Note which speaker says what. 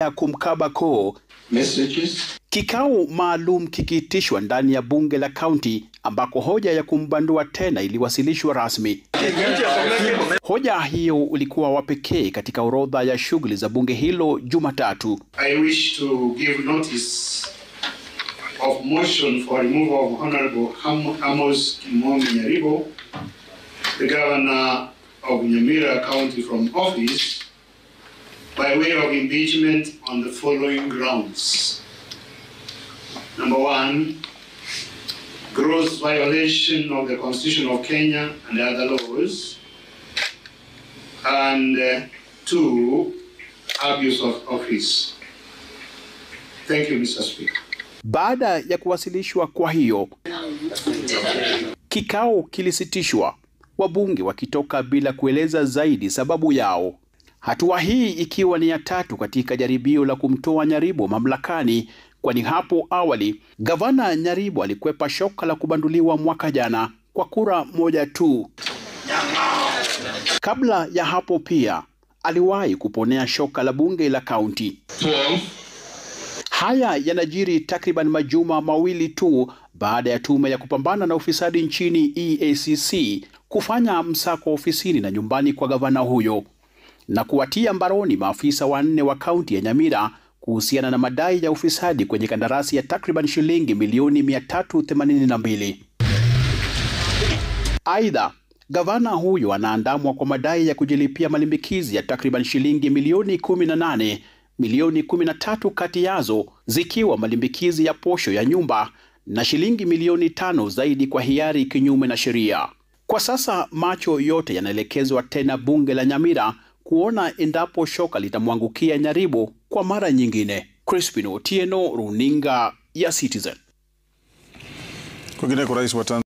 Speaker 1: na kumkaba koo. Kikao maalum kikiitishwa ndani ya bunge la kaunti ambako hoja ya kumbandua tena iliwasilishwa rasmi. Hoja hiyo ulikuwa wa pekee katika orodha ya shughuli za bunge hilo Jumatatu.
Speaker 2: I wish to give notice of motion for removal of Honorable Amos Kimombi Nyaribo, the Governor of Nyamira County, from office by way of impeachment on the following grounds. Number one, gross violation of the Constitution of Kenya and other laws. And two, abuse of office. Thank you, Mr. Speaker.
Speaker 1: Baada ya kuwasilishwa kwa hiyo, kikao kilisitishwa, wabunge wakitoka bila kueleza zaidi sababu yao. Hatua hii ikiwa ni ya tatu katika jaribio la kumtoa Nyaribo mamlakani, kwani hapo awali Gavana Nyaribo alikwepa shoka la kubanduliwa mwaka jana kwa kura moja tu. Kabla ya hapo pia aliwahi kuponea shoka la bunge la kaunti. Haya yanajiri takriban majuma mawili tu baada ya tume ya kupambana na ufisadi nchini EACC kufanya msako ofisini na nyumbani kwa gavana huyo na kuwatia mbaroni maafisa 4 wa kaunti ya Nyamira kuhusiana na madai ya ufisadi kwenye kandarasi ya takriban shilingi milioni 382. Aidha, gavana huyo anaandamwa kwa madai ya kujilipia malimbikizi ya takriban shilingi milioni 18, milioni 13 kati yazo zikiwa malimbikizi ya posho ya nyumba na shilingi milioni 5 zaidi kwa hiari kinyume na sheria. Kwa sasa macho yote yanaelekezwa tena bunge la Nyamira kuona endapo shoka litamwangukia Nyaribo kwa mara nyingine. Crispin Otieno, runinga ya Citizen.
Speaker 3: Kwingineko, Rais wa